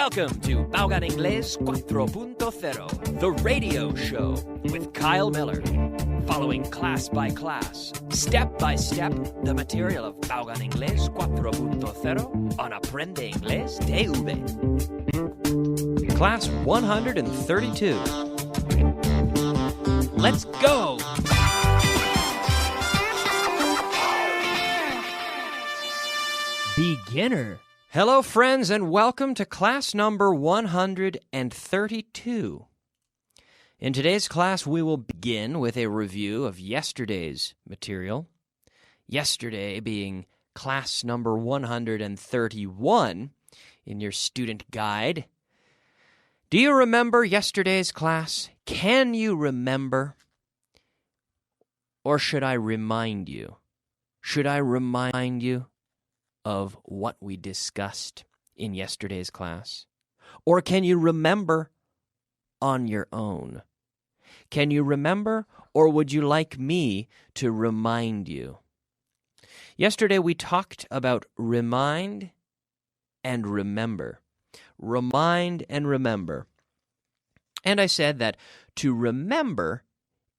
Welcome to Básico Inglés 4.0, the radio show with Kyle Miller. Following class by class, step by step, the material of Básico Inglés 4.0 on Aprende Inglés TV. Class 132. Let's go! Beginner. Hello, friends, and welcome to class number 132. In today's class, we will begin with a review of yesterday's material. Yesterday being class number 131 in your student guide. Do you remember yesterday's class? Can you remember? Or should I remind you? Should I remind you of what we discussed in yesterday's class? Or can you remember on your own? Can you remember, or would you like me to remind you? Yesterday we talked about remind and remember. Remind and remember. And I said that to remember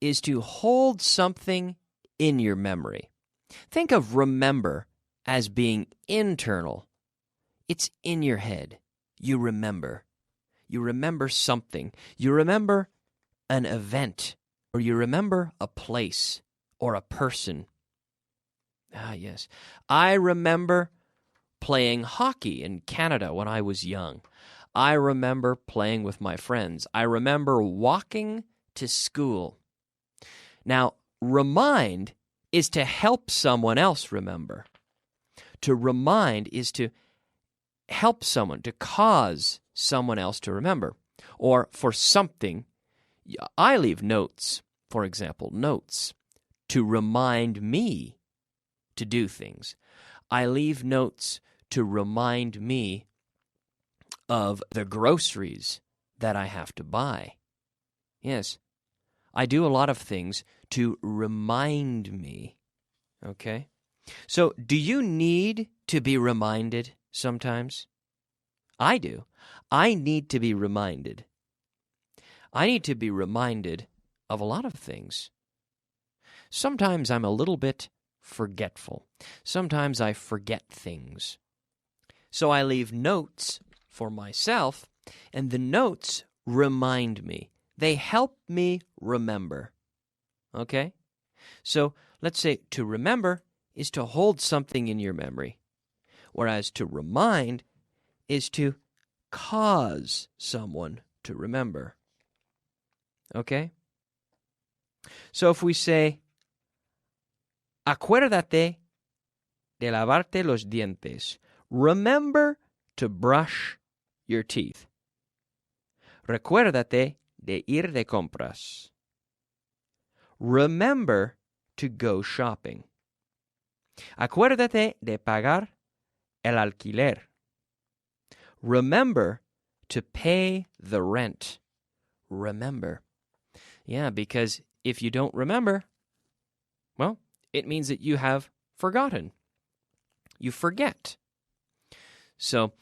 is to hold something in your memory. Think of remember as being internal. It's in your head. You remember. You remember something. You remember an event, or you remember a place or a person. Ah, yes. I remember playing hockey in Canada when I was young. I remember playing with my friends. I remember walking to school. Now, remind is to help someone else remember. To remind is to help someone, to cause someone else to remember. Or for something, I leave notes, for example, notes, to remind me to do things. I leave notes to remind me of the groceries that I have to buy. Yes, I do a lot of things to remind me, okay? So, do you need to be reminded sometimes? I do. I need to be reminded. I need to be reminded of a lot of things. Sometimes I'm a little bit forgetful. Sometimes I forget things. So I leave notes for myself, and the notes remind me. They help me remember. Okay? So, let's say to remember is to hold something in your memory, whereas to remind is to cause someone to remember. Okay? So if we say, acuérdate de lavarte los dientes. Remember to brush your teeth. Recuérdate de ir de compras. Remember to go shopping. Acuérdate de pagar el alquiler. Remember to pay the rent. Remember. Yeah, because if you don't remember, well, it means that you have forgotten. You forget. So,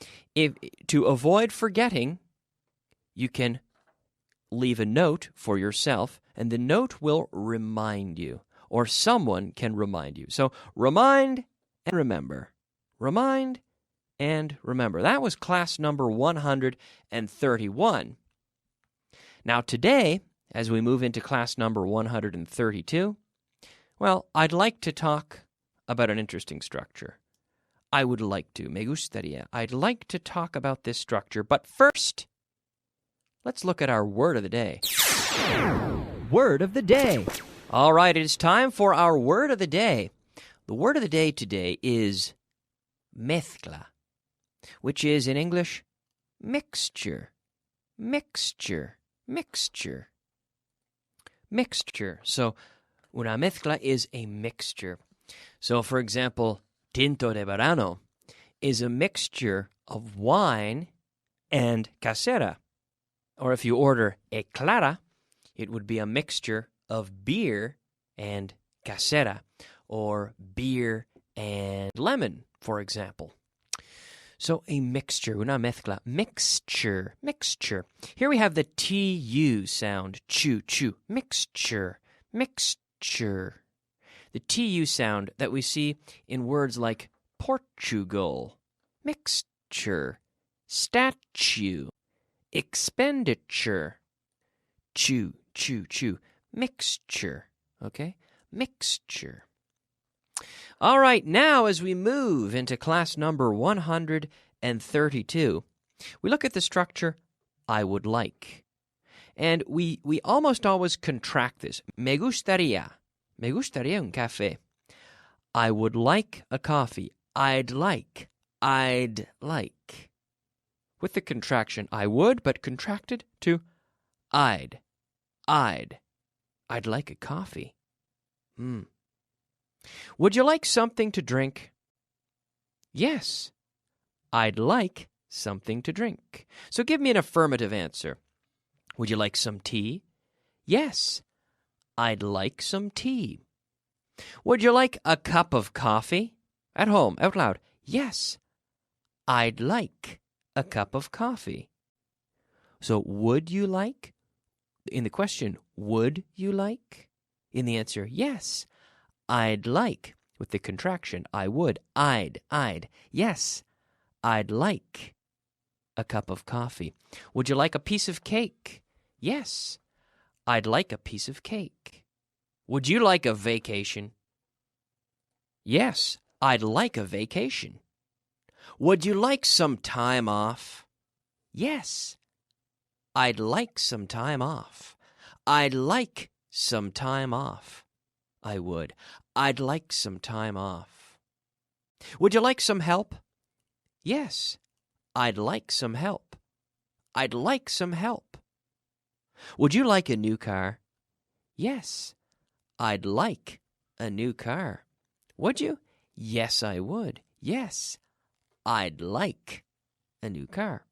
to avoid forgetting, you can leave a note for yourself, and the note will remind you. Or someone can remind you. So remind and remember. Remind and remember. That was class number 131. Now today, as we move into class number 132, well, I'd like to talk about an interesting structure. I would like to. Me gustaría. I'd like to talk about this structure. But first, let's look at our word of the day. Word of the day. All right, it is time for our word of the day. The word of the day today is mezcla, which is in English, mixture, mixture, mixture, mixture. So, una mezcla is a mixture. So, for example, tinto de verano is a mixture of wine and casera. Or if you order e clara, it would be a mixture of beer and casera, or beer and lemon, for example. So a mixture, una mezcla, mixture, mixture. Here we have the TU sound, chew, chew, mixture, mixture. The TU sound that we see in words like Portugal, mixture, statue, expenditure, chew, chew, chew, mixture, okay? Mixture. All right, now as we move into class number 132, we look at the structure, I would like. And we almost always contract this. Me gustaría un café. I would like a coffee. I'd like. With the contraction, I would, but contracted to I'd like a coffee. Would you like something to drink? Yes, I'd like something to drink. So give me an affirmative answer. Would you like some tea? Yes, I'd like some tea. Would you like a cup of coffee? At home, out loud. Yes, I'd like a cup of coffee. So would you like? In the question, would you like? In the answer, yes, I'd like. With the contraction, I would, I'd. Yes, I'd like a cup of coffee. Would you like a piece of cake? Yes, I'd like a piece of cake. Would you like a vacation? Yes, I'd like a vacation. Would you like some time off? Yes, I'd like some time off. I'd like some time off. I would. I'd like some time off. Would you like some help? Yes, I'd like some help. I'd like some help. Would you like a new car? Yes, I'd like a new car. Would you? Yes, I would. Yes, I'd like a new car.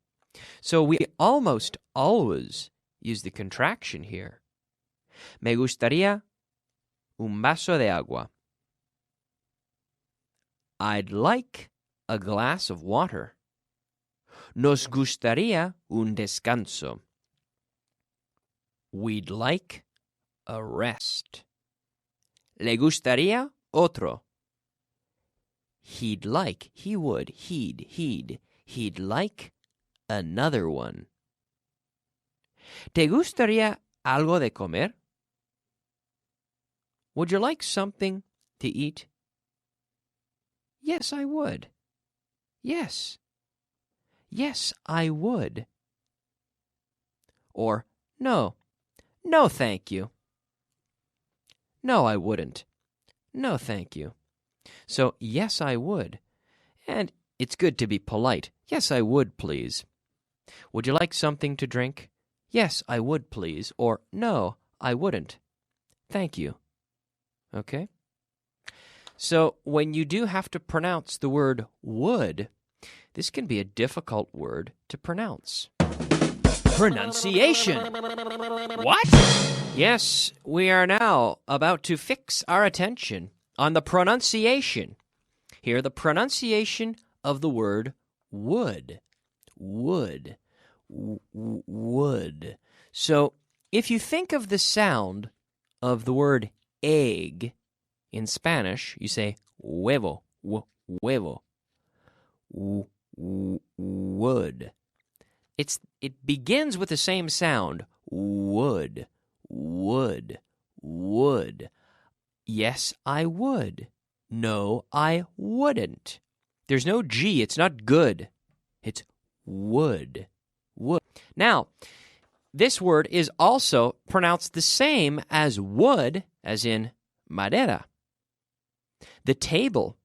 So we almost always use the contraction here. Me gustaría un vaso de agua. I'd like a glass of water. Nos gustaría un descanso. We'd like a rest. Le gustaría otro. He'd like, he would, he'd like another one. ¿Te gustaría algo de comer? Would you like something to eat? Yes, I would. Yes. Yes, I would. Or, no. No, thank you. No, I wouldn't. No, thank you. So, yes, I would. And it's good to be polite. Yes, I would, please. Would you like something to drink? Yes, I would, please. Or, no, I wouldn't. Thank you. Okay? So, when you do have to pronounce the word would, this can be a difficult word to pronounce. Pronunciation. What? Yes, we are now about to fix our attention on the pronunciation. Here, the pronunciation of the word would. Would. Would. So, if you think of the sound of the word egg in Spanish, you say huevo, huevo. Would. It begins with the same sound. Would. Would. Would. Yes, I would. No, I wouldn't. There's no G. It's not good. It's would. Would. Now, this word is also pronounced the same as wood, as in madera. The table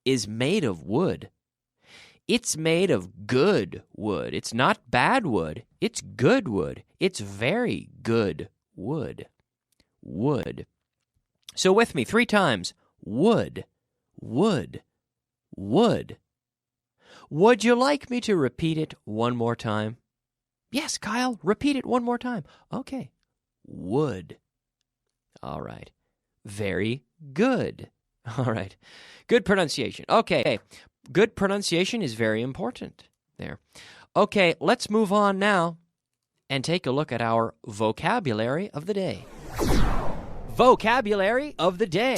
is made of wood. It's made of good wood. It's not bad wood. It's good wood. It's very good wood. Wood. So with me 3 times. Would. Would. Would. Would you like me to repeat it one more time? Yes, Kyle, repeat it one more time. Okay. Would. All right. Very good. All right. Good pronunciation. Okay. good pronunciation is very important there. Okay, let's move on now and take a look at our vocabulary of the day. Vocabulary of the day.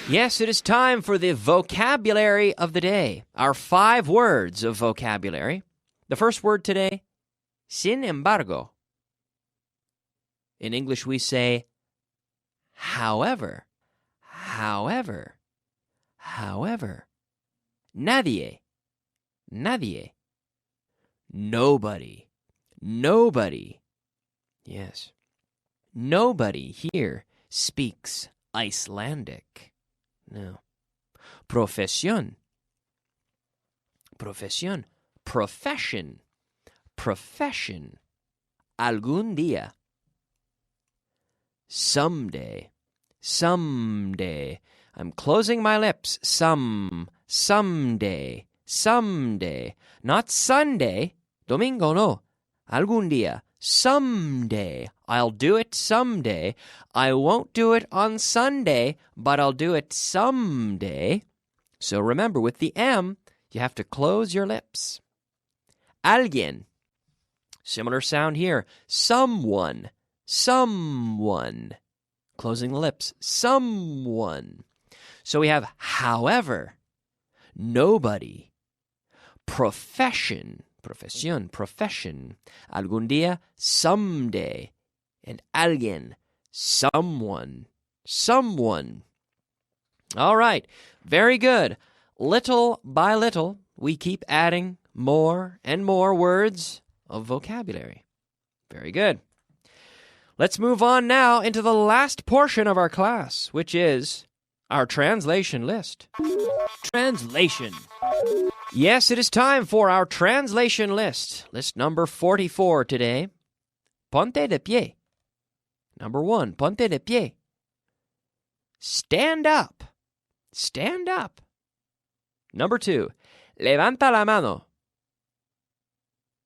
Yes, it is time for the vocabulary of the day. Our 5 words of vocabulary. The first word today, sin embargo. In English, we say, however, however, however. Nadie, nadie. Nobody, nobody. Yes. Nobody here speaks Icelandic. No. Profesión. Profesión. Profession. Profession. Algún día. Someday. Someday. I'm closing my lips. Someday. Someday. Not Sunday. Domingo, no. Algún día. Someday. I'll do it someday. I won't do it on Sunday, but I'll do it someday. So remember, with the M, you have to close your lips. Alguien. Similar sound here. Someone. Someone. Closing the lips. Someone. So we have however, nobody, profession, profesión, profession, algún día, someday, and alguien, someone, someone. All right, very good. Little by little, we keep adding more and more words of vocabulary. Very good. Let's move on now into the last portion of our class, which is our translation list. Translation. Yes, it is time for our translation list. List number 44 today. Ponte de pie. Number 1, ponte de pie. Stand up. Stand up. Number 2, levanta la mano.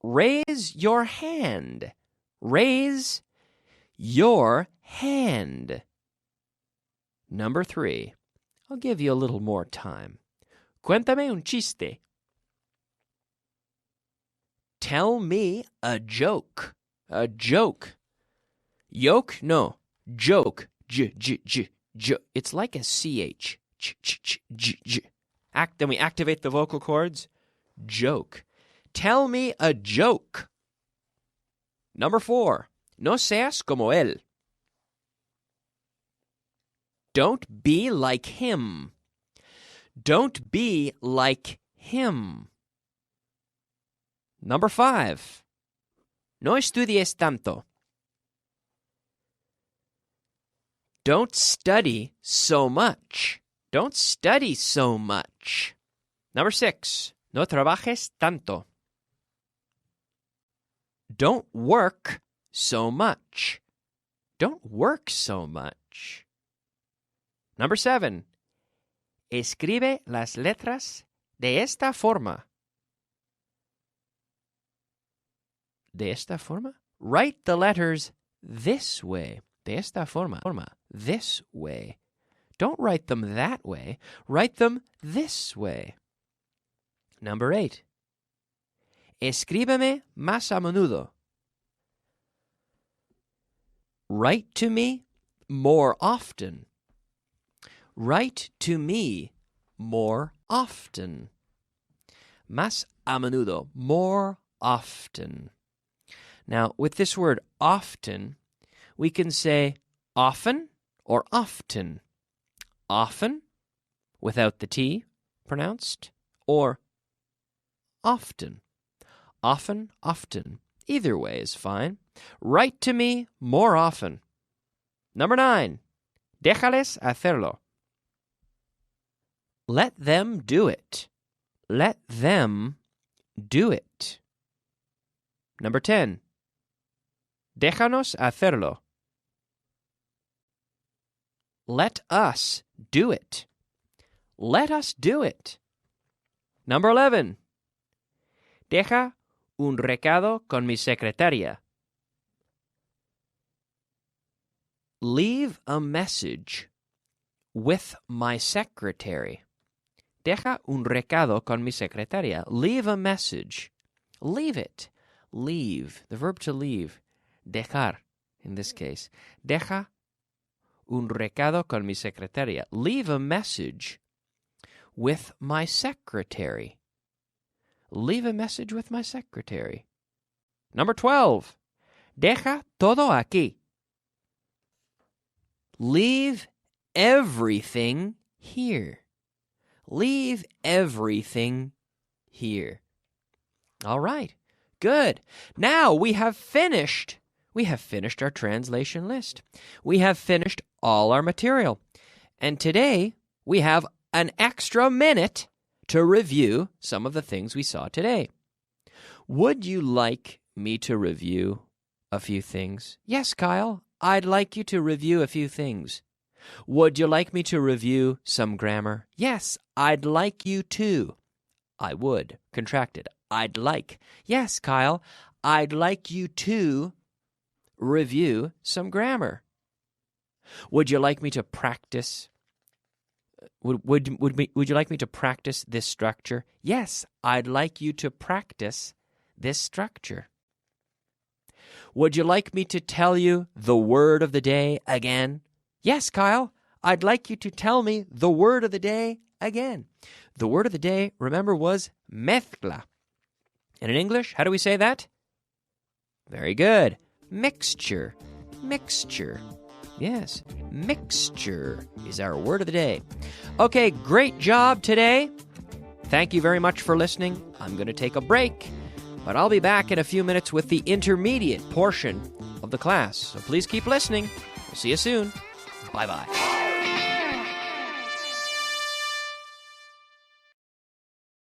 Raise your hand. Raise your hand. Number 3, I'll give you a little more time. Cuéntame un chiste. Tell me a joke. A joke. Yoke? No. Joke. J. It's like a CH. J. Then we activate the vocal cords. Joke. Tell me a joke. Number 4. No seas como él. Don't be like him. Don't be like him. Number 5. No estudies tanto. Don't study so much. Don't study so much. Number 6. No trabajes tanto. Don't work so much. Don't work so much. Number 7. Escribe las letras de esta forma. De esta forma? Write the letters this way. De esta forma. This way. Don't write them that way. Write them this way. Number 8. Escríbeme más a menudo. Write to me more often. Write to me more often. Más a menudo. More often. Now, with this word often, we can say often or often. Often, without the T pronounced, or often. Often, often. Either way is fine. Write to me more often. Number 9. Déjales hacerlo. Let them do it. Let them do it. Number 10. Déjanos hacerlo. Let us do it. Let us do it. Number 11. Deja un recado con mi secretaria. Leave a message with my secretary. Deja un recado con mi secretaria. Leave a message. Leave it. Leave. The verb to leave. Dejar, in this case. Deja un recado con mi secretaria. Leave a message with my secretary. Leave a message with my secretary. Number 12. Deja todo aquí. Leave everything here. Leave everything here. All right. Good. Now we have finished our translation list. We have finished all our material. And today we have an extra minute to review some of the things we saw today. Would you like me to review a few things? Yes, Kyle, I'd like you to review a few things. Would you like me to review some grammar? Yes, I'd like you to. I would. Contracted. I'd like. Yes, Kyle, I'd like you to review some grammar. Would you like me to practice? Would you like me to practice this structure? Yes, I'd like you to practice this structure. Would you like me to tell you the word of the day again? Yes, Kyle, I'd like you to tell me the word of the day again. The word of the day, remember, was mezcla. And in English, how do we say that? Very good. Mixture. Mixture. Yes, mixture is our word of the day. Okay, great job today. Thank you very much for listening. I'm going to take a break, but I'll be back in a few minutes with the intermediate portion of the class. So please keep listening. We'll see you soon. Bye-bye.